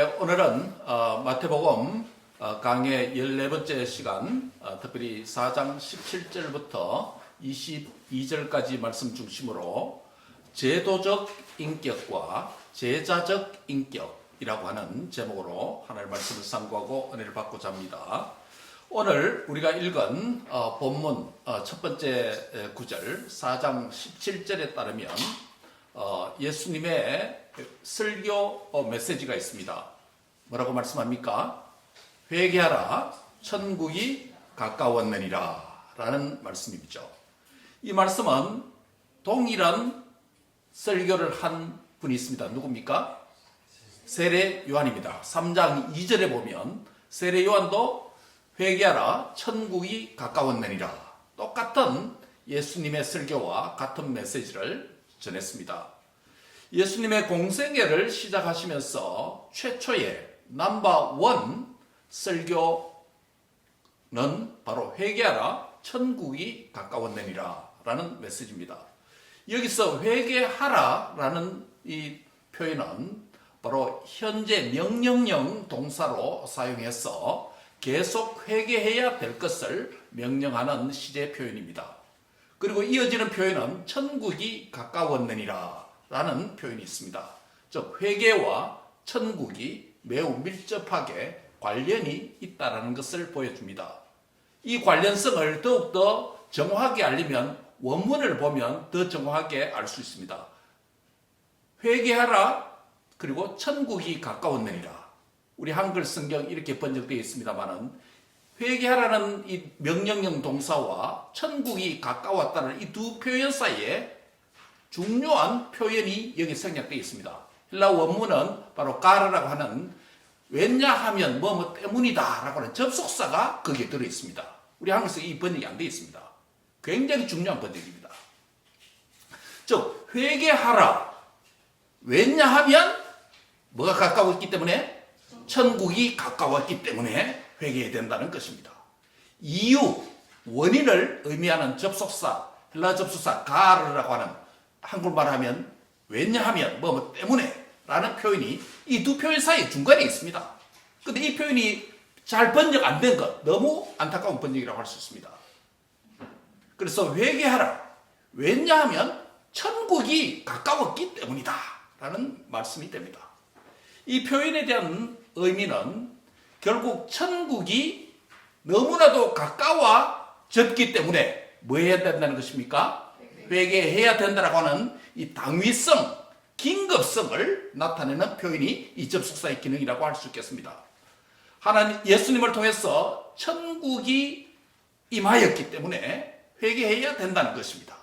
네, 오늘은 마태복음 강의 14번째 시간, 특별히 4장 17절부터 22절까지 말씀 중심으로 제도적 인격과 제자적 인격이라고 하는 제목으로 하나님의 말씀을 상고하고 은혜를 받고자 합니다. 오늘 우리가 읽은 본문 첫 번째 구절 4장 17절에 따르면 예수님의 설교 메시지가 있습니다. 뭐라고 말씀합니까? 회개하라, 천국이 가까웠느니라 라는 말씀이죠. 이 말씀은 동일한 설교를 한 분이 있습니다. 누굽니까? 세례 요한입니다. 3장 2절에 보면 세례 요한도 회개하라, 천국이 가까웠느니라, 똑같은 예수님의 설교와 같은 메시지를 전했습니다. 예수님의 공생애를 시작하시면서 최초의 넘버1 설교는 바로 회개하라, 천국이 가까웠느니라 라는 메시지입니다. 여기서 회개하라 라는 이 표현은 바로 현재 명령형 동사로 사용해서 계속 회개해야 될 것을 명령하는 시제 표현입니다. 그리고 이어지는 표현은 천국이 가까웠느니라 라는 표현이 있습니다. 즉 회개와 천국이 매우 밀접하게 관련이 있다는 것을 보여줍니다. 이 관련성을 더욱더 정확하게 알려면 원문을 보면 더 정확하게 알 수 있습니다. 회개하라, 그리고 천국이 가까웠느니라. 우리 한글 성경 이렇게 번역되어 있습니다만은 회개하라는 이 명령형 동사와 천국이 가까웠다는 이 두 표현 사이에 중요한 표현이 여기 생략되어 있습니다. 헬라 원문은 바로 가르라고 하는 왜냐하면 뭐 때문이다 라고 하는 접속사가 거기에 들어 있습니다. 우리 한글에서 이 번역이 안 되어 있습니다. 굉장히 중요한 번역입니다. 즉 회개하라, 왜냐하면 뭐가 가까웠기 때문에? 천국이 가까웠기 때문에 회개해야 된다는 것입니다. 이유, 원인을 의미하는 접속사, 헬라 접속사 가르라고 하는, 한국말 하면 왜냐하면 뭐 때문에 라는 표현이 이 두 표현 사이 중간에 있습니다. 근데 이 표현이 잘 번역 안 된 것, 너무 안타까운 번역이라고 할 수 있습니다. 그래서 회개하라, 왜냐하면 천국이 가까웠기 때문이다 라는 말씀이 됩니다. 이 표현에 대한 의미는 결국 천국이 너무나도 가까워졌기 때문에 뭐 해야 된다는 것입니까? 회개해야 된다라고 하는 이 당위성, 긴급성을 나타내는 표현이 이 접속사의 기능이라고 할 수 있겠습니다. 하나님, 예수님을 통해서 천국이 임하였기 때문에 회개해야 된다는 것입니다.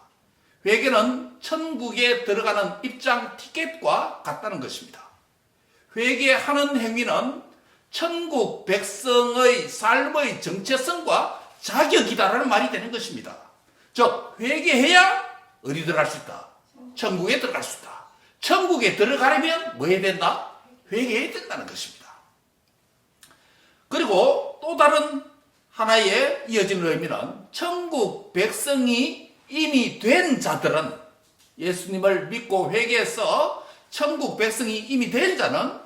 회개는 천국에 들어가는 입장 티켓과 같다는 것입니다. 회개하는 행위는 천국 백성의 삶의 정체성과 자격이다라는 말이 되는 것입니다. 즉 회개해야 어디 들어갈 수 있다? 천국에 들어갈 수 있다. 천국에 들어가려면 뭐 해야 된다? 회개해야 된다는 것입니다. 그리고 또 다른 하나의 이어지는 의미는 천국 백성이 이미 된 자들은, 예수님을 믿고 회개해서 천국 백성이 이미 된 자는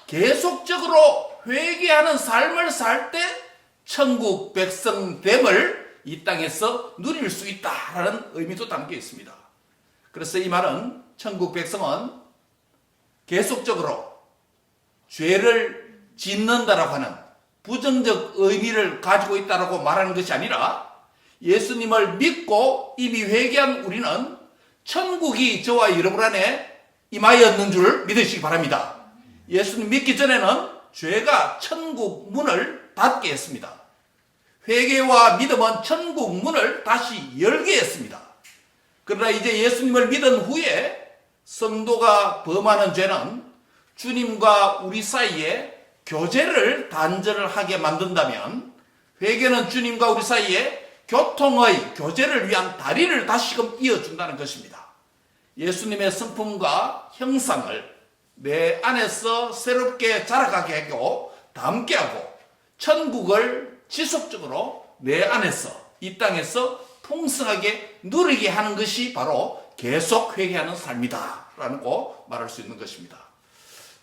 계속적으로 회개하는 삶을 살 때 천국 백성됨을 이 땅에서 누릴 수 있다라는 의미도 담겨 있습니다. 그래서 이 말은 천국 백성은 계속적으로 죄를 짓는다라고 하는 부정적 의미를 가지고 있다라고 말하는 것이 아니라 예수님을 믿고 이미 회개한 우리는 천국이 저와 여러분 안에 임하였는 줄 믿으시기 바랍니다. 예수님 믿기 전에는 죄가 천국 문을 닫게 했습니다. 회개와 믿음은 천국 문을 다시 열게 했습니다. 그러나 이제 예수님을 믿은 후에 성도가 범하는 죄는 주님과 우리 사이에 교제를 단절하게 만든다면, 회개는 주님과 우리 사이에 교통의 교제를 위한 다리를 다시금 이어준다는 것입니다. 예수님의 성품과 형상을 내 안에서 새롭게 자라가게 하고 담게 하고 천국을 지속적으로 내 안에서 이 땅에서 풍성하게 누리게 하는 것이 바로 계속 회개하는 삶이다 라고 말할 수 있는 것입니다.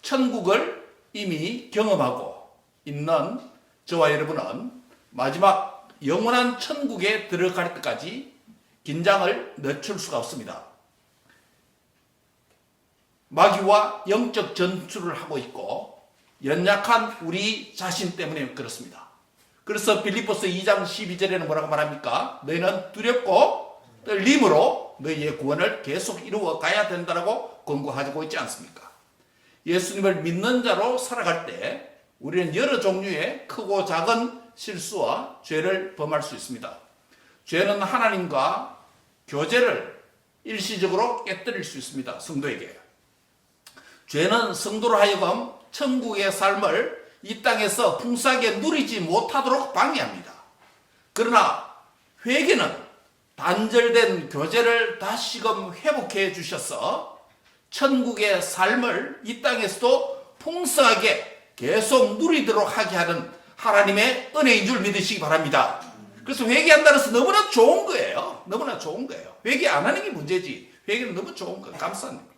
천국을 이미 경험하고 있는 저와 여러분은 마지막 영원한 천국에 들어갈 때까지 긴장을 늦출 수가 없습니다. 마귀와 영적 전투를 하고 있고 연약한 우리 자신 때문에 그렇습니다. 그래서 빌립보서 2장 12절에는 뭐라고 말합니까? 너희는 두렵고 떨림으로 너희의 구원을 계속 이루어 가야 된다고 권고하고 있지 않습니까? 예수님을 믿는 자로 살아갈 때 우리는 여러 종류의 크고 작은 실수와 죄를 범할 수 있습니다. 죄는 하나님과 교제를 일시적으로 깨뜨릴 수 있습니다. 성도에게. 죄는 성도로 하여금 천국의 삶을 이 땅에서 풍성하게 누리지 못하도록 방해합니다. 그러나 회개는 단절된 교제를 다시금 회복해 주셔서 천국의 삶을 이 땅에서도 풍성하게 계속 누리도록 하게 하는 하나님의 은혜인 줄 믿으시기 바랍니다. 그래서 회개한다는 것은 너무나 좋은 거예요. 너무나 좋은 거예요. 회개 안 하는 게 문제지. 회개는 너무 좋은 거예요. 감사한 겁니다.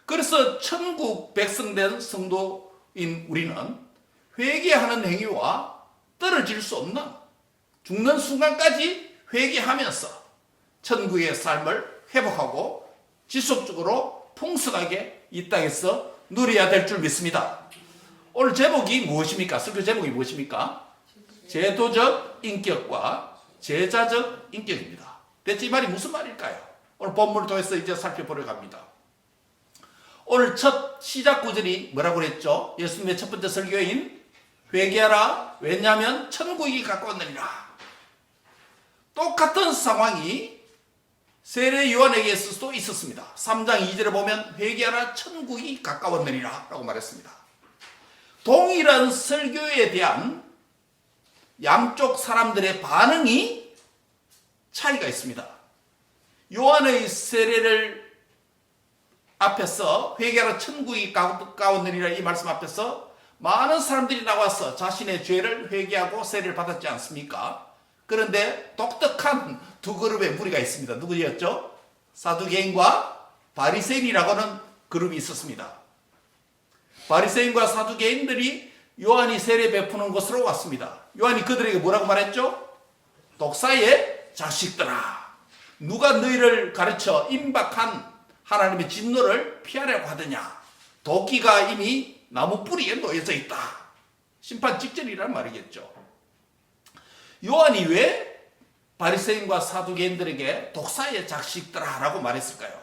그래서 천국 백성된 성도인 우리는 회개하는 행위와 떨어질 수 없는 죽는 순간까지 회개하면서 천국의 삶을 회복하고 지속적으로 풍성하게 이 땅에서 누려야 될 줄 믿습니다. 오늘 제목이 무엇입니까? 설교 제목이 무엇입니까? 제도적 인격과 제자적 인격입니다. 대체 이 말이 무슨 말일까요? 오늘 본문을 통해서 이제 살펴보려고 합니다. 오늘 첫 시작 구절이 뭐라고 그랬죠? 예수님의 첫 번째 설교인 회개하라 왜냐하면 천국이 가까웠느니라. 똑같은 상황이 세례 요한에게 있을 수도 있었습니다. 3장 2절에 보면 회개하라 천국이 가까웠느니라 라고 말했습니다. 동일한 설교에 대한 양쪽 사람들의 반응이 차이가 있습니다. 요한의 세례를 앞에서 회개하라 천국이 가까웠느니라 이 말씀 앞에서 많은 사람들이 나와서 자신의 죄를 회개하고 세례를 받았지 않습니까? 그런데 독특한 두 그룹의 무리가 있습니다. 누구였죠? 사두개인과 바리새인이라고 하는 그룹이 있었습니다. 바리새인과 사두개인들이 요한이 세례 베푸는 곳으로 왔습니다. 요한이 그들에게 뭐라고 말했죠? 독사의 자식들아, 누가 너희를 가르쳐 임박한 하나님의 진노를 피하려고 하더냐? 도끼가 이미 나무 뿌리에 놓여져 있다. 심판 직전이란 말이겠죠. 요한이 왜 바리새인과 사두개인들에게 독사의 자식들아라고 말했을까요?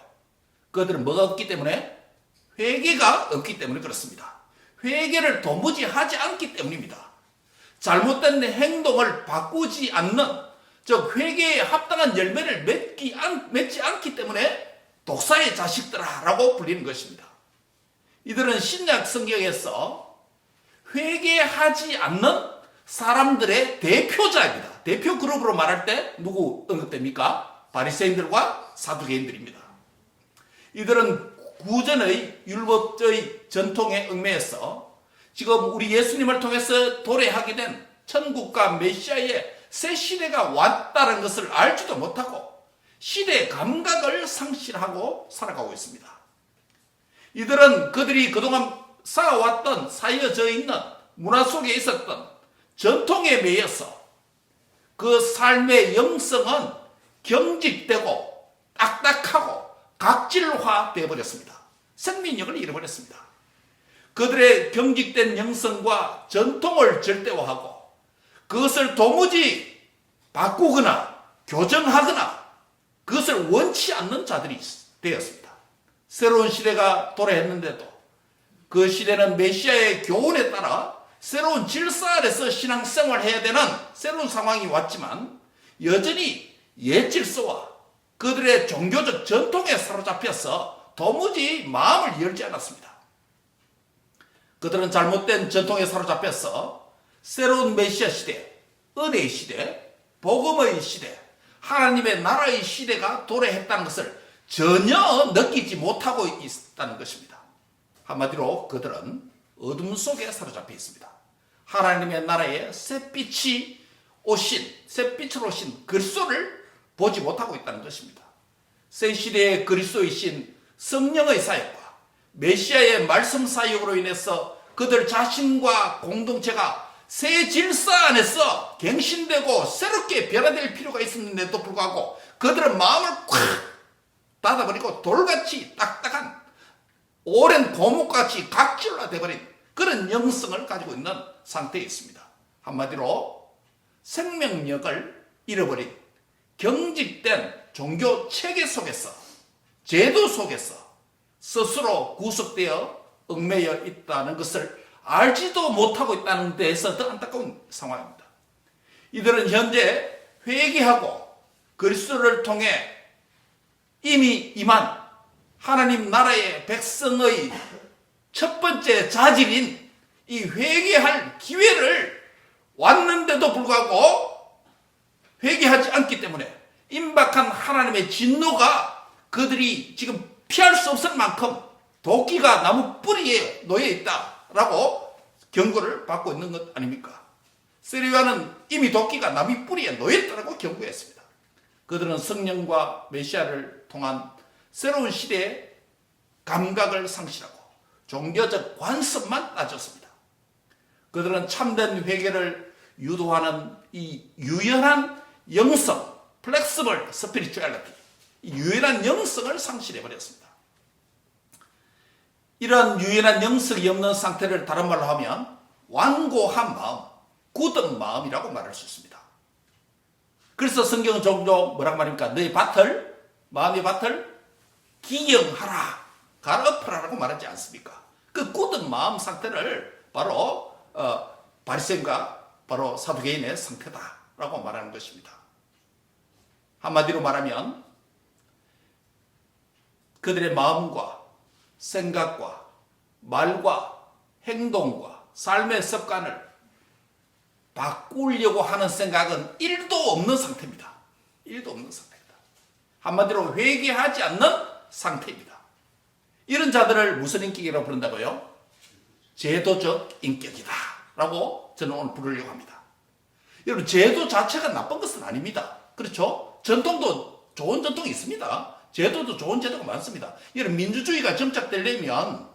그들은 뭐가 없기 때문에? 회개가 없기 때문에 그렇습니다. 회개를 도무지 하지 않기 때문입니다. 잘못된 행동을 바꾸지 않는, 즉 회개에 합당한 열매를 맺지 않기 때문에 독사의 자식들아라고 불리는 것입니다. 이들은 신약 성경에서 회개하지 않는 사람들의 대표자입니다. 대표 그룹으로 말할 때 누구 언급됩니까? 바리새인들과 사두개인들입니다. 이들은 구전의 율법의 전통에 얽매여서 지금 우리 예수님을 통해서 도래하게 된 천국과 메시아의 새 시대가 왔다는 것을 알지도 못하고 시대 감각을 상실하고 살아가고 있습니다. 이들은 그들이 그동안 쌓아왔던 쌓여져 있는 문화 속에 있었던 전통에 매여서 그 삶의 영성은 경직되고 딱딱하고 각질화 되어버렸습니다. 생명력을 잃어버렸습니다. 그들의 경직된 영성과 전통을 절대화하고 그것을 도무지 바꾸거나 교정하거나 그것을 원치 않는 자들이 되었습니다. 새로운 시대가 도래했는데도 그 시대는 메시아의 교훈에 따라 새로운 질서 아래서 신앙생활을 해야 되는 새로운 상황이 왔지만 여전히 옛 질서와 그들의 종교적 전통에 사로잡혀서 도무지 마음을 열지 않았습니다. 그들은 잘못된 전통에 사로잡혀서 새로운 메시아 시대, 은혜의 시대, 복음의 시대, 하나님의 나라의 시대가 도래했다는 것을 전혀 느끼지 못하고 있다는 것입니다. 한마디로 그들은 어둠 속에 사로잡혀 있습니다. 하나님의 나라의 햇빛으로 오신 그리스도를 보지 못하고 있다는 것입니다. 새 시대의 그리스도이신 성령의 사역과 메시아의 말씀 사역으로 인해서 그들 자신과 공동체가 새 질서 안에서 갱신되고 새롭게 변화될 필요가 있었는데도 불구하고 그들은 마음을 콱 닫아버리고 돌같이 딱딱한 오랜 고목같이 각질화되어버린 그런 영성을 가지고 있는 상태에 있습니다. 한마디로 생명력을 잃어버린 경직된 종교 체계 속에서 제도 속에서 스스로 구속되어 얽매여 있다는 것을 알지도 못하고 있다는 데에서 더 안타까운 상황입니다. 이들은 현재 회개하고 그리스도를 통해 이미 임한 하나님 나라의 백성의 첫 번째 자질인 이 회개할 기회를 왔는데도 불구하고 회개하지 않기 때문에 임박한 하나님의 진노가 그들이 지금 피할 수 없을 만큼 도끼가 나무 뿌리에 놓여 있다라고 경고를 받고 있는 것 아닙니까? 세리와는 이미 도끼가 나무 뿌리에 놓여 있다라고 경고했습니다. 그들은 성령과 메시아를 통한 새로운 시대의 감각을 상실하고 종교적 관습만 따졌습니다. 그들은 참된 회개를 유도하는 이 유연한 영성, 플렉스블 스피리추얼리티, 유연한 영성을 상실해버렸습니다. 이런 유연한 영성이 없는 상태를 다른 말로 하면 완고한 마음, 굳은 마음이라고 말할 수 있습니다. 그래서 성경은 종종 뭐라고 말합니까? 너의 밭을, 마음의 밭을 기경하라, 갈아엎으라라고 말하지 않습니까? 그 굳은 마음 상태를 바로 바리새인과 바로 사두개인의 상태다라고 말하는 것입니다. 한마디로 말하면 그들의 마음과 생각과 말과 행동과 삶의 습관을 바꾸려고 하는 생각은 1도 없는 상태입니다. 1도 없는 상태입니다. 한마디로 회개하지 않는 상태입니다. 이런 자들을 무슨 인격이라고 부른다고요? 제도적 인격이다 라고 저는 오늘 부르려고 합니다. 여러분, 제도 자체가 나쁜 것은 아닙니다. 그렇죠? 전통도 좋은 전통이 있습니다. 제도도 좋은 제도가 많습니다. 여러분, 민주주의가 정착되려면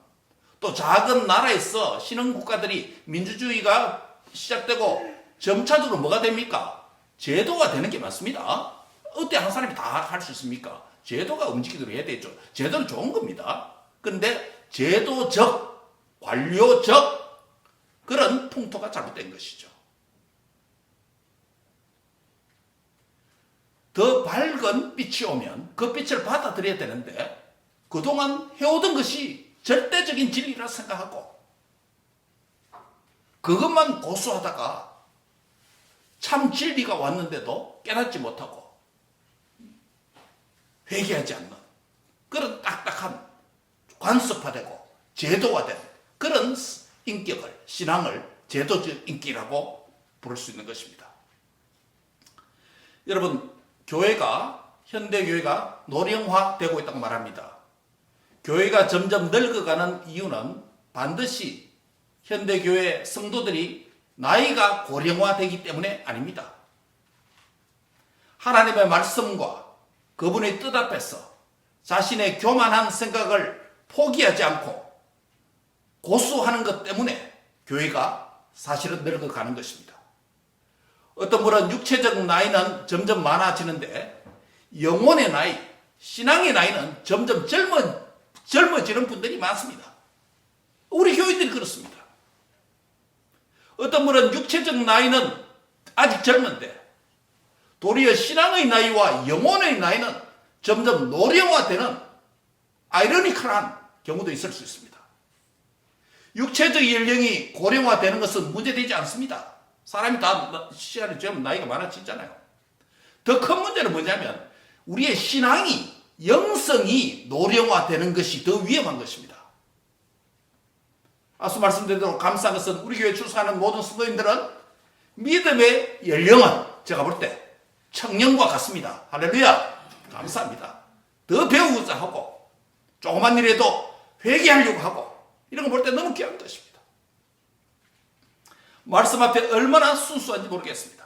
또 작은 나라에서 신흥국가들이 민주주의가 시작되고 점차적으로 뭐가 됩니까? 제도가 되는 게 맞습니다. 어때 한 사람이 다 할 수 있습니까? 제도가 움직이도록 해야 되죠. 제도는 좋은 겁니다. 그런데 제도적, 관료적 그런 풍토가 잘못된 것이죠. 더 밝은 빛이 오면 그 빛을 받아들여야 되는데 그동안 해오던 것이 절대적인 진리라 생각하고 그것만 고수하다가 참 진리가 왔는데도 깨닫지 못하고 회개하지 않는 그런 딱딱한 관습화되고 제도화된 그런 인격을, 신앙을 제도적 인격이라고 부를 수 있는 것입니다. 여러분, 현대교회가 노령화되고 있다고 말합니다. 교회가 점점 늙어가는 이유는 반드시 현대교회 성도들이 나이가 고령화되기 때문에 아닙니다. 하나님의 말씀과 그분의 뜻 앞에서 자신의 교만한 생각을 포기하지 않고 고수하는 것 때문에 교회가 사실은 늙어가는 것입니다. 어떤 분은 육체적 나이는 점점 많아지는데 영혼의 나이, 신앙의 나이는 점점 젊어지는 분들이 많습니다. 우리 교회들이 그렇습니다. 어떤 분은 육체적 나이는 아직 젊은데 도리어 신앙의 나이와 영혼의 나이는 점점 노령화되는 아이러니컬한 경우도 있을 수 있습니다. 육체적 연령이 고령화되는 것은 문제되지 않습니다. 사람이 다 시간이 지나면 나이가 많아지잖아요. 더 큰 문제는 뭐냐면 우리의 신앙이, 영성이 노령화되는 것이 더 위험한 것입니다. 앞서 말씀드린 대로 감사한 것은 우리 교회 출석하는 모든 성도님들은 믿음의 연령은 제가 볼 때 청년과 같습니다. 할렐루야! 감사합니다. 더 배우고자 하고 조그만 일에도 회개하려고 하고 이런 거 볼 때 너무 귀한 것입니다. 말씀 앞에 얼마나 순수한지 모르겠습니다.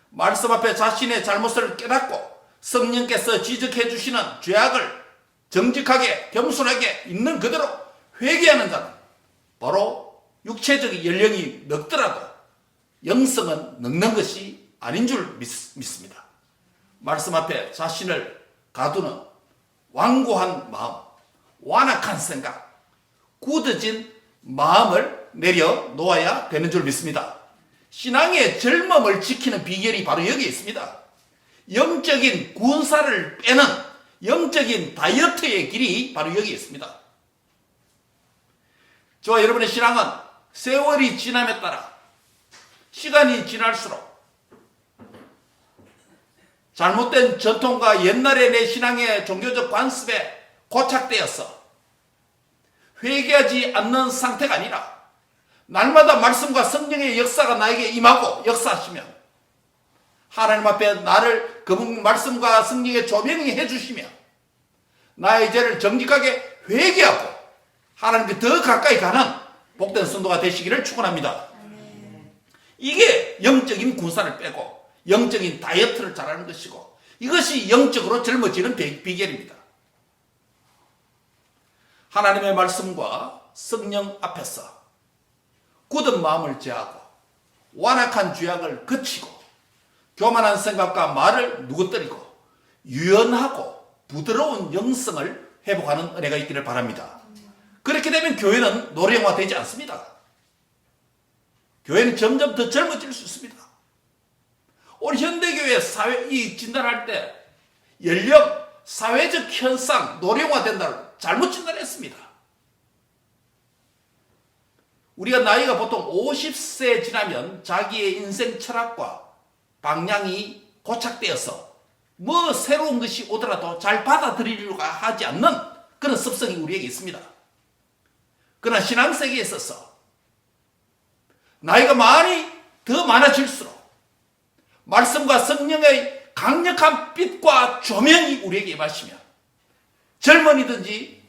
말씀 앞에 자신의 잘못을 깨닫고 성령께서 지적해 주시는 죄악을 정직하게 겸손하게 있는 그대로 회개하는 자는 바로 육체적인 연령이 늙더라도 영성은 늙는 것이 아닌 줄 믿습니다. 말씀 앞에 자신을 가두는 완고한 마음, 완악한 생각, 굳어진 마음을 내려놓아야 되는 줄 믿습니다. 신앙의 젊음을 지키는 비결이 바로 여기에 있습니다. 영적인 군사를 빼는 영적인 다이어트의 길이 바로 여기에 있습니다. 저와 여러분의 신앙은 세월이 지남에 따라 시간이 지날수록 잘못된 전통과 옛날의 내 신앙의 종교적 관습에 고착되어서 회개하지 않는 상태가 아니라 날마다 말씀과 성령의 역사가 나에게 임하고 역사하시면 하나님 앞에 나를 그 말씀과 성령의 조명이 해주시며 나의 죄를 정직하게 회개하고 하나님께 더 가까이 가는 복된 성도가 되시기를 축원합니다. 이게 영적인 군사를 빼고 영적인 다이어트를 잘하는 것이고 이것이 영적으로 젊어지는 비결입니다. 하나님의 말씀과 성령 앞에서 굳은 마음을 제하고 완악한 죄악을 그치고 교만한 생각과 말을 누구뜨리고 유연하고 부드러운 영성을 회복하는 은혜가 있기를 바랍니다. 그렇게 되면 교회는 노령화되지 않습니다. 교회는 점점 더 젊어질 수 있습니다. 우리 현대교회 이 진단할 때 연령, 사회적 현상, 노령화된다를 잘못 진단했습니다. 우리가 나이가 보통 50세 지나면 자기의 인생 철학과 방향이 고착되어서 뭐 새로운 것이 오더라도 잘 받아들이려고 하지 않는 그런 습성이 우리에게 있습니다. 그러나 신앙세계에 있어서 나이가 더 많아질수록 말씀과 성령의 강력한 빛과 조명이 우리에게 임하시면 젊은이든지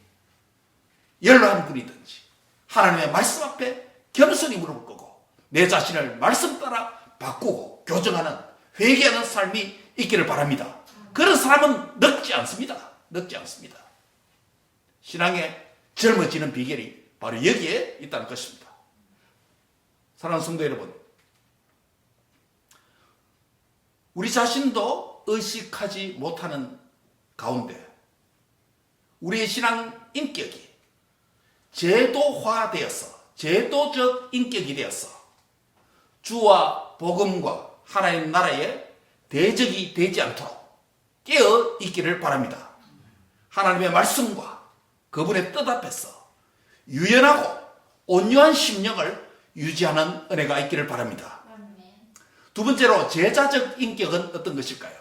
연로한 분이든지 하나님의 말씀 앞에 겸손히 무릎을 꿇고 내 자신을 말씀 따라 바꾸고 교정하는 회개하는 삶이 있기를 바랍니다. 그런 사람은 늙지 않습니다. 늙지 않습니다. 신앙의 젊어지는 비결이 바로 여기에 있다는 것입니다. 사랑하는 성도 여러분, 우리 자신도 의식하지 못하는 가운데 우리의 신앙 인격이 제도화되어서 제도적 인격이 되어서 주와 복음과 하나님 나라의 대적이 되지 않도록 깨어 있기를 바랍니다. 하나님의 말씀과 그분의 뜻 앞에서 유연하고 온유한 심령을 유지하는 은혜가 있기를 바랍니다. 두 번째로 제자적 인격은 어떤 것일까요?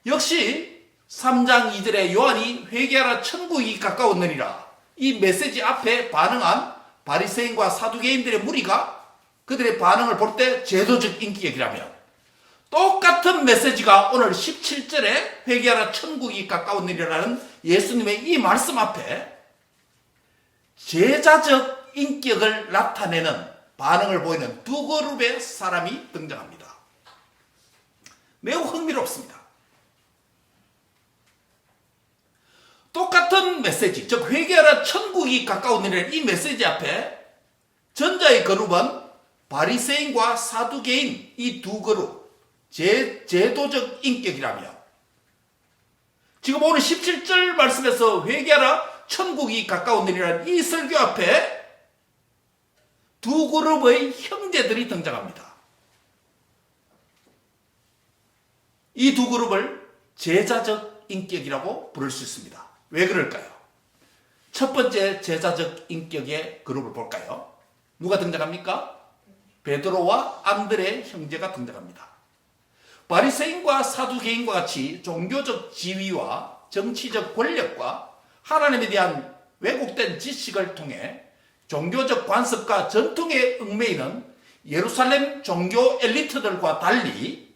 역시 3장 2절에 요한이 회개하라 천국이 가까웠느니라 이 메시지 앞에 반응한 바리새인과 사두개인들의 무리가 그들의 반응을 볼 때 제도적 인격이라면 똑같은 메시지가 오늘 17절에 회개하라 천국이 가까웠느니라는 예수님의 이 말씀 앞에 제자적 인격을 나타내는 반응을 보이는 두 그룹의 사람이 등장합니다. 매우 흥미롭습니다. 똑같은 메시지, 즉 회개하라 천국이 가까웠느니라는 이 메시지 앞에 전자의 그룹은 바리새인과 사두개인 이 두 그룹 제도적 인격이라며 지금 오늘 17절 말씀에서 회개하라 천국이 가까웠느니라는 이 설교 앞에 두 그룹의 형제들이 등장합니다. 이 두 그룹을 제자적 인격이라고 부를 수 있습니다. 왜 그럴까요? 첫 번째 제자적 인격의 그룹을 볼까요? 누가 등장합니까? 베드로와 안드레 형제가 등장합니다. 바리새인과 사두개인과 같이 종교적 지위와 정치적 권력과 하나님에 대한 왜곡된 지식을 통해 종교적 관습과 전통에 얽매이는 예루살렘 종교 엘리트들과 달리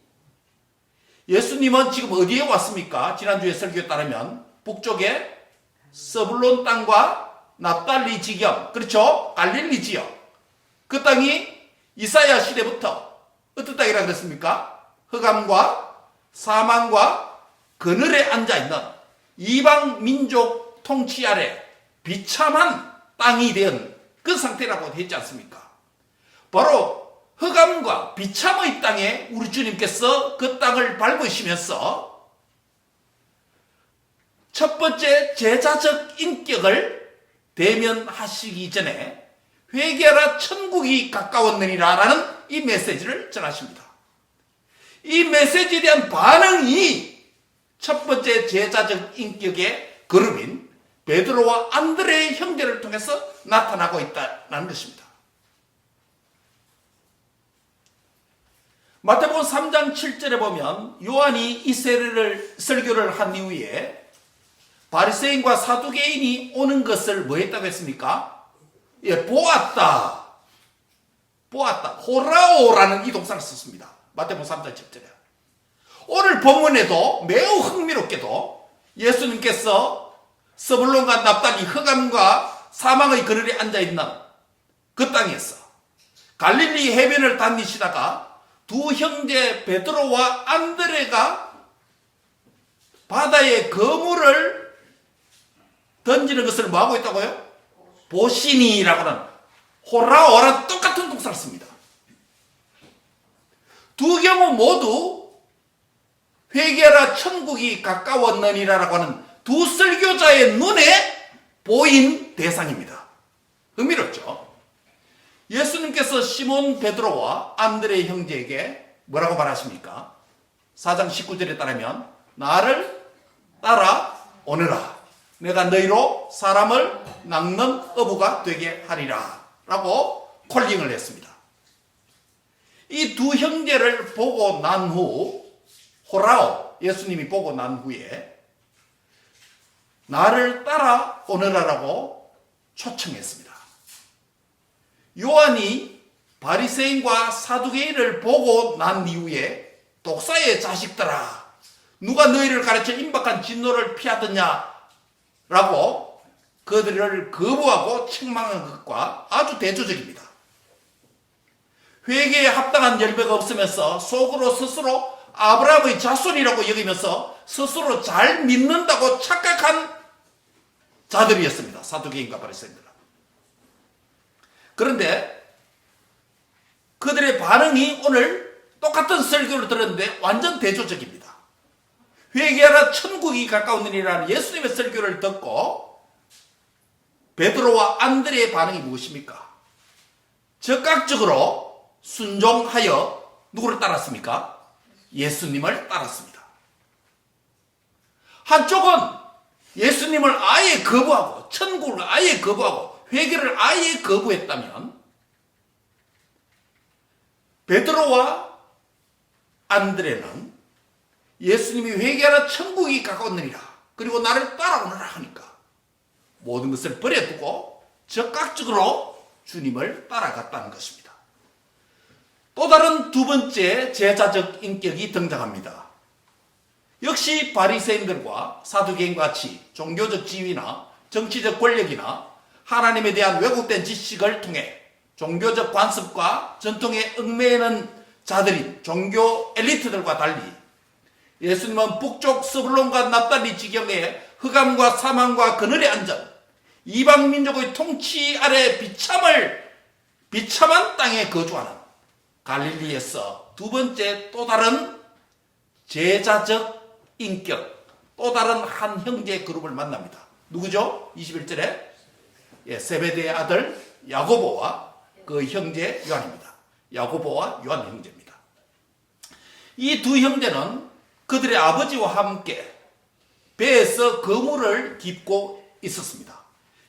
예수님은 지금 어디에 왔습니까? 지난주에 설교에 따르면 북쪽에 서불론 땅과 납달리 지경, 그렇죠? 갈릴리 지역. 그 땅이 이사야 시대부터 어떤 땅이라 그랬습니까? 흑암과 사망과 그늘에 앉아있는 이방 민족 통치 아래 비참한 땅이 된 그 상태라고 했지 않습니까? 바로 흑암과 비참의 땅에 우리 주님께서 그 땅을 밟으시면서 첫 번째 제자적 인격을 대면하시기 전에 회개하라 천국이 가까웠느니라 라는 이 메시지를 전하십니다. 이 메시지에 대한 반응이 첫 번째 제자적 인격의 그룹인 베드로와 안드레의 형제를 통해서 나타나고 있다는 것입니다. 마태복음 3장 7절에 보면 요한이 이 설교를 한 이후에 바리새인과 사두개인이 오는 것을 뭐 했다고 했습니까? 보았다. 호라오라는 이 동사를 썼습니다. 마태복음 3장 7절에. 오늘 본문에도 매우 흥미롭게도 예수님께서 스불론과 납달리 흑암과 사망의 그늘에 앉아있는 그 땅에서 갈릴리 해변을 다니시다가 두 형제 베드로와 안드레가 바다에 그물을 던지는 것을 뭐하고 있다고요? 보시니라고 하는 호라오라 똑같은 동사를 씁니다. 두 경우 모두 회개하라 천국이 가까웠느니라라고 하는 두 설교자의 눈에 보인 대상입니다. 흥미롭죠? 예수님께서 시몬 베드로와 안드레의 형제에게 뭐라고 말하십니까? 4장 19절에 따르면 나를 따라오너라. 내가 너희로 사람을 낚는 어부가 되게 하리라 라고 콜링을 했습니다. 이 두 형제를 보고 난 후 호라오 예수님이 보고 난 후에 나를 따라오너라라고 초청했습니다. 요한이 바리새인과 사두개인을 보고 난 이후에 독사의 자식들아 누가 너희를 가르쳐 임박한 진노를 피하더냐라고 그들을 거부하고 책망한 것과 아주 대조적입니다. 회개에 합당한 열매가 없으면서 속으로 스스로 아브라함의 자손이라고 여기면서 스스로 잘 믿는다고 착각한 자들이었습니다. 사두개인과 바리새인들은. 그런데 그들의 반응이 오늘 똑같은 설교를 들었는데 완전 대조적입니다. 회개하라 천국이 가까우니라는 예수님의 설교를 듣고 베드로와 안드레의 반응이 무엇입니까? 적극적으로 순종하여 누구를 따랐습니까? 예수님을 따랐습니다. 한쪽은 예수님을 아예 거부하고 천국을 아예 거부하고 회개를 아예 거부했다면 베드로와 안드레는 예수님이 회개하라 천국이 가까웠느니라 그리고 나를 따라오느라 하니까 모든 것을 버려두고 적극적으로 주님을 따라갔다는 것입니다. 또 다른 두 번째 제자적 인격이 등장합니다. 역시 바리새인들과 사두개인과 같이 종교적 지위나 정치적 권력이나 하나님에 대한 왜곡된 지식을 통해 종교적 관습과 전통에 얽매이는 자들인 종교 엘리트들과 달리 예수님은 북쪽 스불론과 납달리 지경에 흑암과 사망과 그늘에 앉은 이방 민족의 통치 아래 비참한 땅에 거주하는 갈릴리에서 두 번째 또 다른 제자적 인격, 또 다른 한 형제 그룹을 만납니다. 누구죠? 21절에 세베대의 아들 야고보와 그 형제 요한입니다. 야고보와 요한 형제입니다. 이 두 형제는 그들의 아버지와 함께 배에서 그물을 깁고 있었습니다.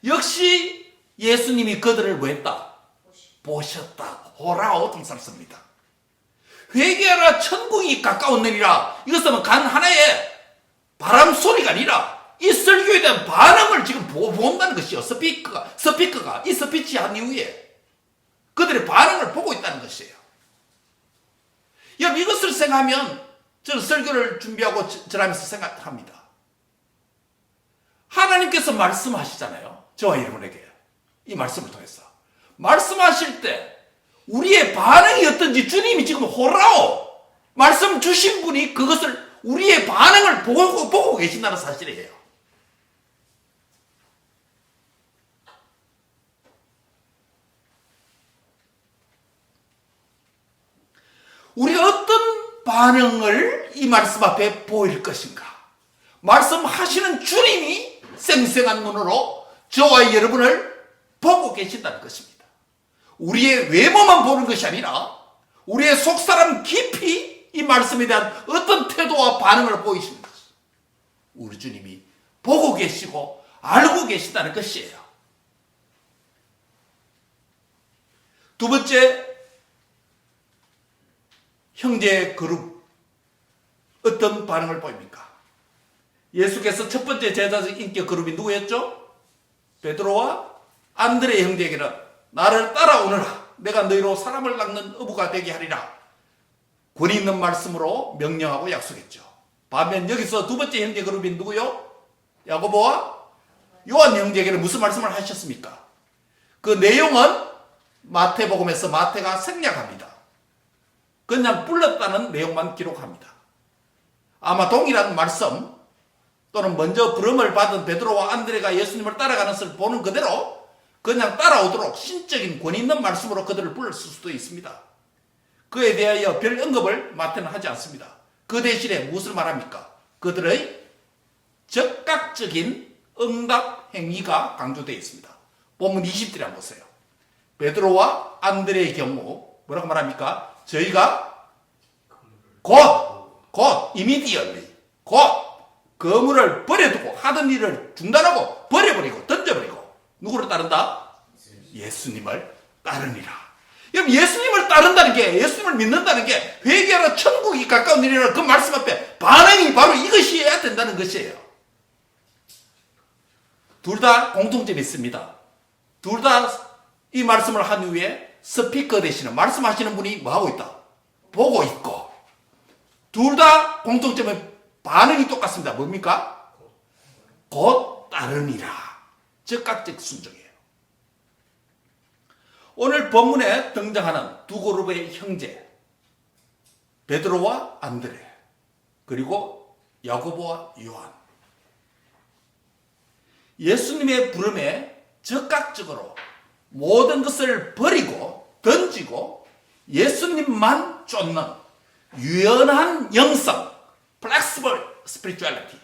역시 예수님이 그들을 뭐 했다? 보셨다. 호라오 동사를 씁니다. 회개하라 천국이 가까웠느니라. 이것은 간 하나의 바람 소리가 아니라 이 설교에 대한 반응을 지금 본다는 것이요. 스피커가 이 스피치 한 이후에 그들의 반응을 보고 있다는 것이에요. 여러분 이것을 생각하면 저는 설교를 준비하고 전하면서 생각합니다. 하나님께서 말씀하시잖아요. 저와 여러분에게 이 말씀을 통해서 말씀하실 때 우리의 반응이 어떤지 주님이 지금 호라오 말씀 주신 분이 그것을 우리의 반응을 보고 계신다는 사실이에요. 우리가 어떤 반응을 이 말씀 앞에 보일 것인가? 말씀하시는 주님이 생생한 눈으로 저와 여러분을 보고 계신다는 것입니다. 우리의 외모만 보는 것이 아니라 우리의 속사람 깊이 이 말씀에 대한 어떤 태도와 반응을 보이시는 것입니다. 우리 주님이 보고 계시고 알고 계시다는 것이에요. 두 번째, 형제의 그룹 어떤 반응을 보입니까? 예수께서 첫 번째 제자적 인격 그룹이 누구였죠? 베드로와 안드레 형제에게는 나를 따라오너라, 내가 너희로 사람을 낚는 어부가 되게 하리라 권위 있는 말씀으로 명령하고 약속했죠. 반면 여기서 두 번째 형제 그룹이 누구요? 야고보와 요한 형제에게는 무슨 말씀을 하셨습니까? 그 내용은 마태복음에서 마태가 생략합니다. 그냥 불렀다는 내용만 기록합니다. 아마 동일한 말씀 또는 먼저 부름을 받은 베드로와 안드레가 예수님을 따라가는 것을 보는 그대로 그냥 따라오도록 신적인 권위 있는 말씀으로 그들을 불렀을 수도 있습니다. 그에 대하여 별 언급을 마태는 하지 않습니다. 그 대신에 무엇을 말합니까? 그들의 적극적인 응답 행위가 강조되어 있습니다. 본문 20절에 한번 보세요. 베드로와 안드레의 경우 뭐라고 말합니까? 저희가 곧 immediately 곧 그물을 버려두고 하던 일을 중단하고 버려버리고 던져버리고 누구를 따른다? 예수님을 따르니라. 그럼 예수님을 따른다는 게, 예수님을 믿는다는 게 회개하라 천국이 가까운 일이라는 그 말씀 앞에 반응이 바로 이것이어야 된다는 것이에요. 둘 다 공통점이 있습니다. 둘 다 이 말씀을 한 후에 스피커 되시는 말씀하시는 분이 뭐하고 있다? 보고 있고. 둘 다 공통점은 반응이 똑같습니다. 뭡니까? 곧 따르니라. 즉각적 순종이에요. 오늘 본문에 등장하는 두 그룹의 형제, 베드로와 안드레, 그리고 야고보와 요한. 예수님의 부름에 즉각적으로 모든 것을 버리고 던지고 예수님만 쫓는 유연한 영성, flexible spirituality,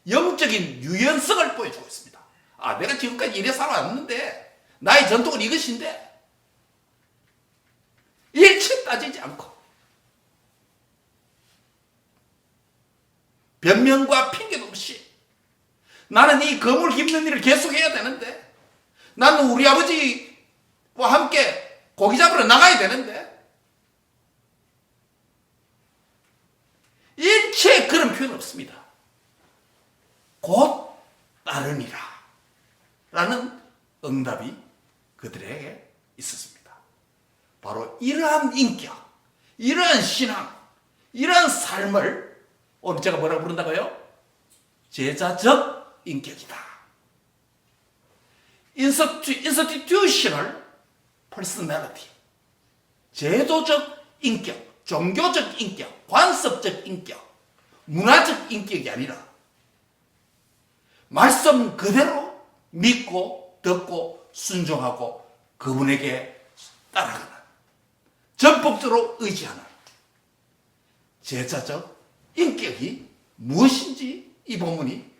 영적인 유연성을 보여주고 있습니다. 아, 내가 지금까지 이래 살아왔는데 나의 전통은 이것인데 일체 따지지 않고 변명과 핑계도 없이 나는 이 거물 깁는 일을 계속해야 되는데, 나는 우리 아버지와 함께 고기 잡으러 나가야 되는데, 일체 그런 표현 없습니다. 곧 따르니라 라는 응답이 그들에게 있었습니다. 바로 이러한 인격, 이러한 신앙, 이러한 삶을 오늘 제가 뭐라고 부른다고요? 제자적 인격이다. institutional personality, 제도적 인격, 종교적 인격, 관습적 인격, 문화적 인격이 아니라 말씀 그대로 믿고 듣고 순종하고 그분에게 따라가는, 전폭적으로 의지하는 제자적 인격이 무엇인지 이 본문이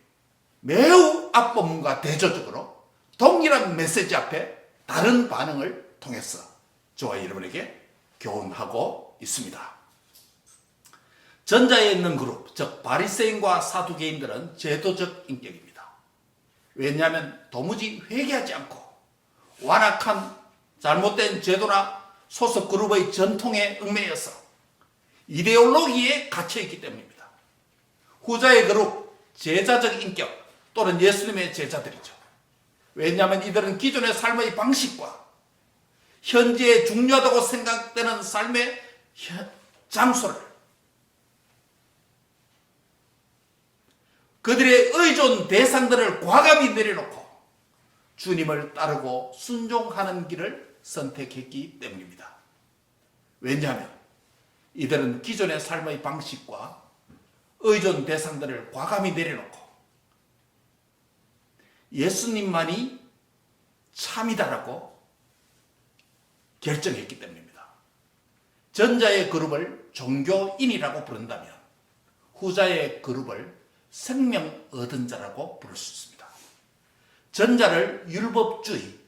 매우 앞본문과 대조적으로 동일한 메시지 앞에 다른 반응을 통해서 저와 여러분에게 교훈하고 있습니다. 전자에 있는 그룹, 즉 바리새인과 사두개인들은 제도적 인격입니다. 왜냐하면 도무지 회개하지 않고 완악한 잘못된 제도나 소속 그룹의 전통에 얽매여서 이데올로기에 갇혀있기 때문입니다. 후자의 그룹, 제자적 인격 또는 예수님의 제자들이죠. 왜냐하면 이들은 기존의 삶의 방식과 현재에 중요하다고 생각되는 삶의 장소를, 그들의 의존 대상들을 과감히 내려놓고 주님을 따르고 순종하는 길을 선택했기 때문입니다. 왜냐하면 이들은 기존의 삶의 방식과 의존 대상들을 과감히 내려놓고 예수님만이 참이다라고 결정했기 때문입니다. 전자의 그룹을 종교인이라고 부른다면 후자의 그룹을 생명 얻은 자라고 부를 수 있습니다. 전자를 율법주의,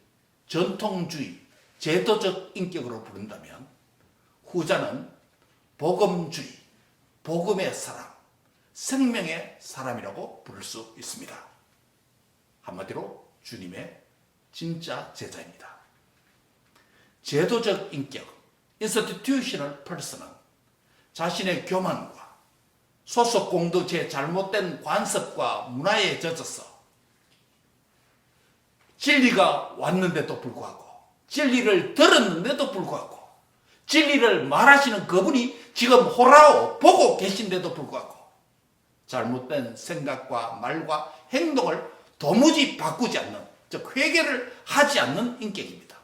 전통주의, 제도적 인격으로 부른다면 후자는 복음주의, 복음의 사람, 생명의 사람이라고 부를 수 있습니다. 한마디로 주님의 진짜 제자입니다. 제도적 인격, institutional person은 자신의 교만과 소속 공동체의 잘못된 관습과 문화에 젖어서 진리가 왔는데도 불구하고, 진리를 들었는데도 불구하고, 진리를 말하시는 그분이 지금 호라오 보고 계신데도 불구하고 잘못된 생각과 말과 행동을 도무지 바꾸지 않는, 즉 회개를 하지 않는 인격입니다.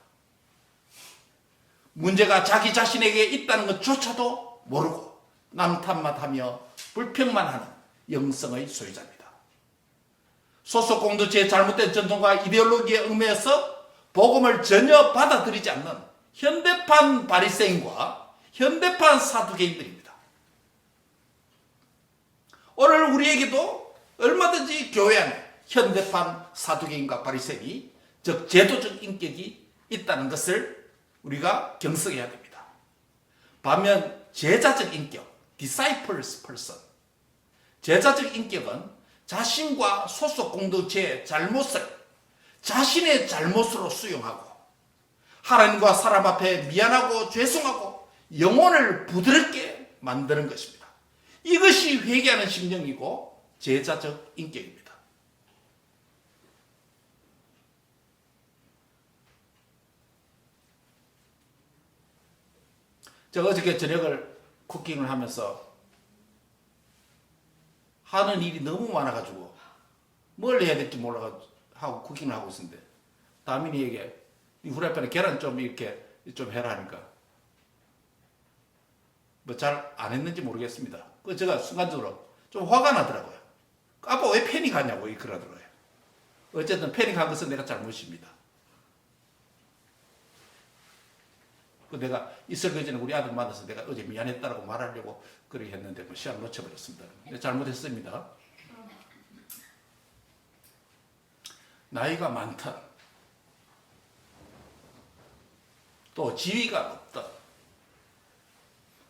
문제가 자기 자신에게 있다는 것조차도 모르고 남 탓만 하며 불평만 하는 영성의 소유자입니다. 소속 공동체의 잘못된 전통과 이데올로기에 얽매여서 복음을 전혀 받아들이지 않는 현대판 바리새인과 현대판 사두개인들입니다. 오늘 우리에게도 얼마든지 교회 안에 현대판 사두개인과 바리새인이, 즉 제도적 인격이 있다는 것을 우리가 경성해야 됩니다. 반면 제자적 인격, disciples person, 제자적 인격은 자신과 소속 공동체의 잘못을 자신의 잘못으로 수용하고 하나님과 사람 앞에 미안하고 죄송하고 영혼을 부드럽게 만드는 것입니다. 이것이 회개하는 심령이고 제자적 인격입니다. 제가 어저께 저녁을 쿠킹을 하면서 하는 일이 너무 많아가지고 뭘 해야 될지 몰라가지고 하고 쿠킹을 하고 있었는데 다민이에게 이 후라이팬에 계란 좀 이렇게 좀 해라 하니까 뭐 잘 안 했는지 모르겠습니다. 그 제가 순간적으로 좀 화가 나더라고요. 아빠 왜 패닉하냐고 그러더라고요. 어쨌든 패닉한 것은 내가 잘못입니다. 그 내가 있을 그 전에 우리 아들 만나서 내가 어제 미안했다라고 말하려고 그렇게 했는데 뭐 시간 놓쳐버렸습니다. 잘못했습니다. 나이가 많든 또 지위가 높든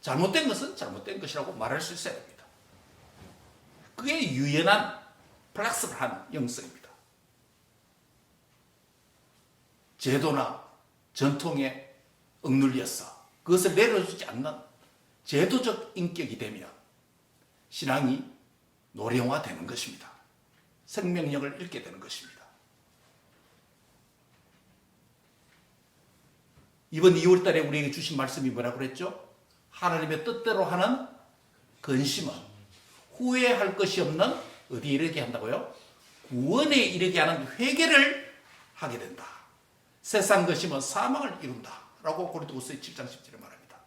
잘못된 것은 잘못된 것이라고 말할 수 있어야 됩니다. 그게 유연한 플렉스블한 영성입니다. 제도나 전통에 억눌려서 그것을 내려주지 않는 제도적 인격이 되면 신앙이 노령화되는 것입니다. 생명력을 잃게 되는 것입니다. 이번 2월 달에 우리에게 주신 말씀이 뭐라고 그랬죠? 하나님의 뜻대로 하는 근심은 후회할 것이 없는 어디에 이르게 한다고요? 구원에 이르게 하는 회개를 하게 된다. 세상 근심은 사망을 이룬다. 라고 고린도후서 7장 10절에 말합니다.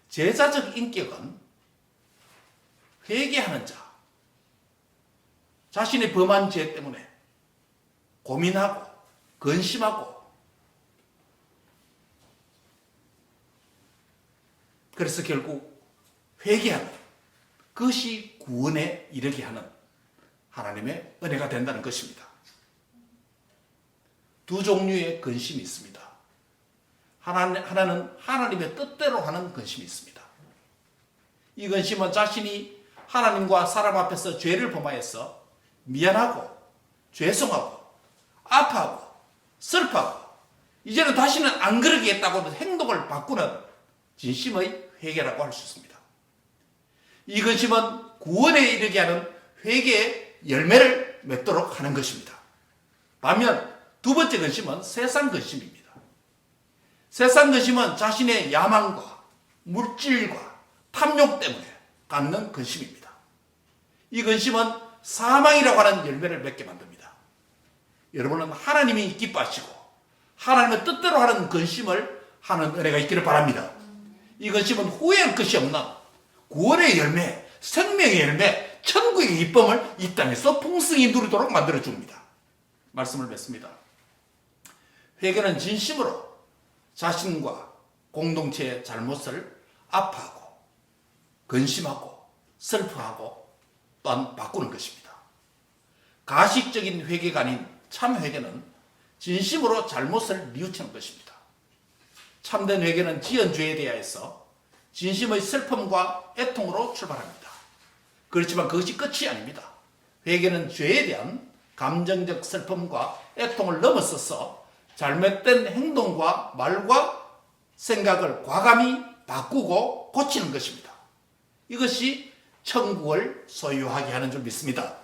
제자적 인격은 회개하는 자, 자신의 범한 죄 때문에 고민하고 근심하고 그래서 결국 회개하는 그것이 구원에 이르게 하는 하나님의 은혜가 된다는 것입니다. 두 종류의 근심이 있습니다. 하나는 하나님의 뜻대로 하는 근심이 있습니다. 이 근심은 자신이 하나님과 사람 앞에서 죄를 범하여서 미안하고 죄송하고 아파하고 슬퍼하고 이제는 다시는 안 그러겠다고 행동을 바꾸는 진심의 회개라고 할 수 있습니다. 이 근심은 구원에 이르게 하는 회개의 열매를 맺도록 하는 것입니다. 반면 두 번째 근심은 세상 근심입니다. 세상 근심은 자신의 야망과 물질과 탐욕 때문에 갖는 근심입니다. 이 근심은 사망이라고 하는 열매를 맺게 만듭니다. 여러분은 하나님이 기뻐하시고 하나님의 뜻대로 하는 근심을 하는 은혜가 있기를 바랍니다. 이 근심은 후회할 것이 없는 구원의 열매, 생명의 열매, 천국의 기쁨을 이 땅에서 풍성히 누리도록 만들어줍니다. 말씀을 맺습니다. 회개는 진심으로 자신과 공동체의 잘못을 아파하고 근심하고 슬퍼하고 또한 바꾸는 것입니다. 가식적인 회개가 아닌 참 회개는 진심으로 잘못을 뉘우치는 것입니다. 참된 회개는 지은 죄에 대하여서 진심의 슬픔과 애통으로 출발합니다. 그렇지만 그것이 끝이 아닙니다. 회개는 죄에 대한 감정적 슬픔과 애통을 넘어서서 잘못된 행동과 말과 생각을 과감히 바꾸고 고치는 것입니다. 이것이 천국을 소유하게 하는 줄 믿습니다.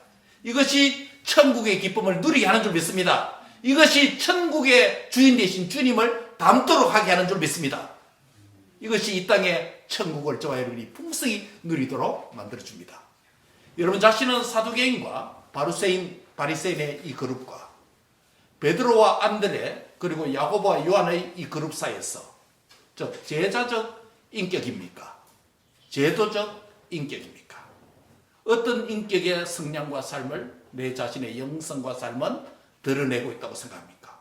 이것이 천국의 기쁨을 누리게 하는 줄 믿습니다. 이것이 천국의 주인 되신 주님을 닮도록 하게 하는 줄 믿습니다. 이것이 이 땅에 천국을 저와 여러분이 풍성히 누리도록 만들어줍니다. 여러분 자신은 사두개인과 바리새인의 이 그룹과 베드로와 안드레 그리고 야고보와 요한의 이 그룹 사이에서 즉 제자적 인격입니까? 제도적 인격입니까? 어떤 인격의 성향과 삶을 내 자신의 영성과 삶은 드러내고 있다고 생각합니까?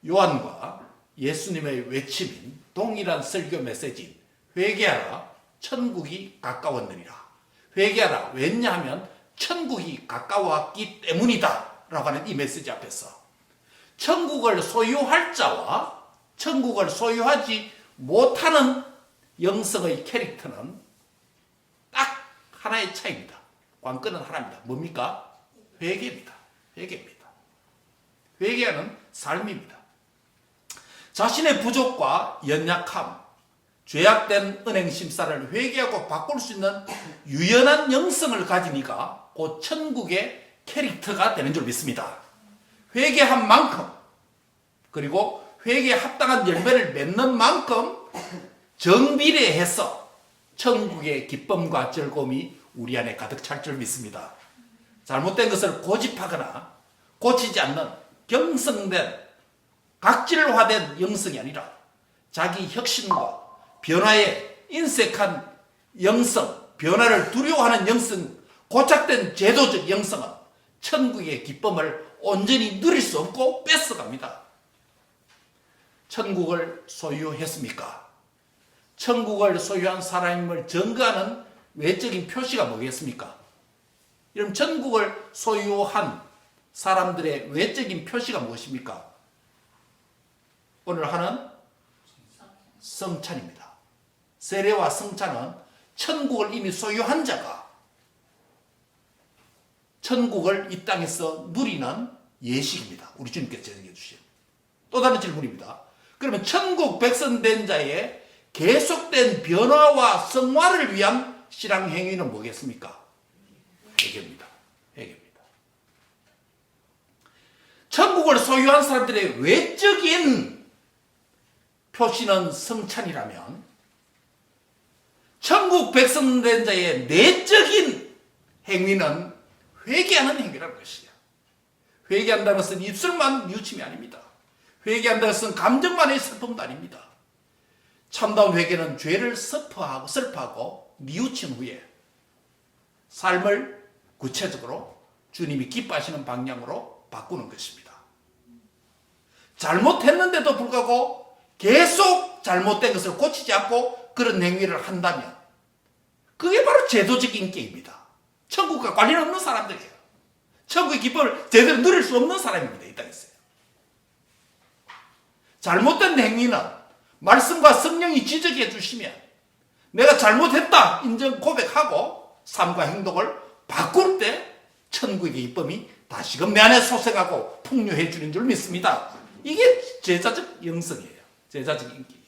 요한과 예수님의 외침인 동일한 설교 메시지인 회개하라 천국이 가까웠느니라. 회개하라. 왜냐하면 천국이 가까웠기 때문이다 라고 하는 이 메시지 앞에서 천국을 소유할 자와 천국을 소유하지 못하는 영성의 캐릭터는 딱 하나의 차이입니다. 관건은 하나입니다. 뭡니까? 회개입니다. 회개입니다. 회개하는 삶입니다. 자신의 부족과 연약함, 죄악된 은행 심사를 회개하고 바꿀 수 있는 유연한 영성을 가진 이가 곧 천국의 캐릭터가 되는 줄 믿습니다. 회개한 만큼 그리고 회개에 합당한 열매를 맺는 만큼 정비례해서 천국의 기쁨과 즐거움이 우리 안에 가득 찰 줄 믿습니다. 잘못된 것을 고집하거나 고치지 않는 경성된 각질화된 영성이 아니라 자기 혁신과 변화에 인색한 영성, 변화를 두려워하는 영성, 고착된 제도적 영성은 천국의 기쁨을 온전히 누릴 수 없고 뺏어갑니다. 천국을 소유했습니까? 천국을 소유한 사람임을 증거하는 외적인 표시가 뭐겠습니까? 여러분 천국을 소유한 사람들의 외적인 표시가 무엇입니까? 오늘 하는 성찬입니다. 세례와 성찬은 천국을 이미 소유한 자가 천국을 이 땅에서 누리는 예식입니다. 우리 주님께서 제정해 주신. 또 다른 질문입니다. 그러면 천국 백성 된 자의 계속된 변화와 성화를 위한 신앙 행위는 뭐겠습니까? 회개입니다. 회개입니다. 천국을 소유한 사람들의 외적인 표시는 성찬이라면 천국 백성 된 자의 내적인 행위는 회개하는 행위라는 것이야. 회개한다는 것은 입술만 뉘우침이 아닙니다. 회개한다는 것은 감정만의 슬픔도 아닙니다. 참다운 회개는 죄를 슬퍼하고 뉘우친 후에 삶을 구체적으로 주님이 기뻐하시는 방향으로 바꾸는 것입니다. 잘못했는데도 불구하고 계속 잘못된 것을 고치지 않고 그런 행위를 한다면 그게 바로 제도적 인격입니다. 천국과 관련 없는 사람들이에요. 천국의 기쁨을 제대로 누릴 수 없는 사람입니다. 이 땅에서요. 잘못된 행위는 말씀과 성령이 지적해 주시면 내가 잘못했다 인정 고백하고 삶과 행동을 바꿀 때 천국의 기쁨이 다시금 내 안에 솟아가고 풍요해 주는 줄 믿습니다. 이게 제자적 영성이에요. 제자적 인격이에요.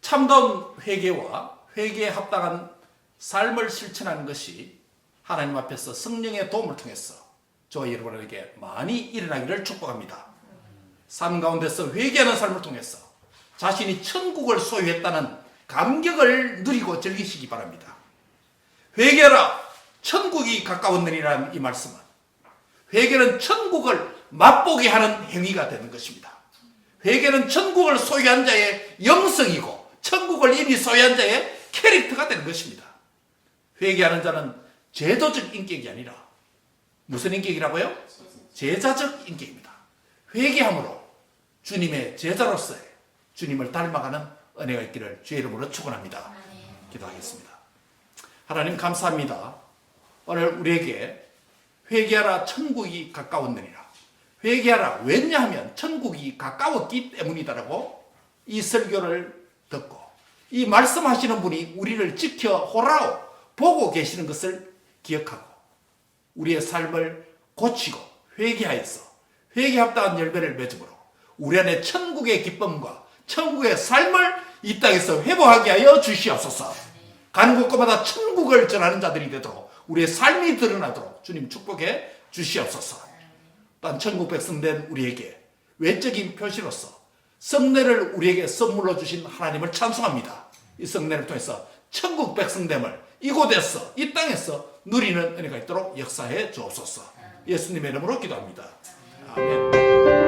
참다운 회개와 회개에 합당한 삶을 실천하는 것이 하나님 앞에서 성령의 도움을 통해서 저와 여러분에게 많이 일어나기를 축복합니다. 삶 가운데서 회개하는 삶을 통해서 자신이 천국을 소유했다는 감격을 누리고 즐기시기 바랍니다. 회개하라 천국이 가까웠느니라는 이 말씀은 회개는 천국을 맛보게 하는 행위가 되는 것입니다. 회개는 천국을 소유한 자의 영성이고 천국을 이미 소유한 자의 캐릭터가 되는 것입니다. 회개하는 자는 제도적 인격이 아니라 무슨 인격이라고요? 제자적 인격입니다. 회개함으로 주님의 제자로서의 주님을 닮아가는 은혜가 있기를 주의 이름으로 축원합니다. 기도하겠습니다. 하나님 감사합니다. 오늘 우리에게 회개하라 천국이 가까웠느니라. 회개하라. 왜냐하면 천국이 가까웠기 때문이다라고 이 설교를 듣고 이 말씀하시는 분이 우리를 지켜 호라오 보고 계시는 것을 기억하고 우리의 삶을 고치고 회개하여서 회개합당한 열매를 맺음으로 우리 안에 천국의 기쁨과 천국의 삶을 이 땅에서 회복하게 하여 주시옵소서. 가는 곳곳마다 천국을 전하는 자들이 되도록 우리의 삶이 드러나도록 주님 축복해 주시옵소서. 또한 천국 백성 된 우리에게 외적인 표시로서 성례를 우리에게 선물로 주신 하나님을 찬송합니다. 이 성례를 통해서 천국 백성됨을 이곳에서 이 땅에서 누리는 은혜가 있도록 역사해 주옵소서. 예수님의 이름으로 기도합니다. 아멘.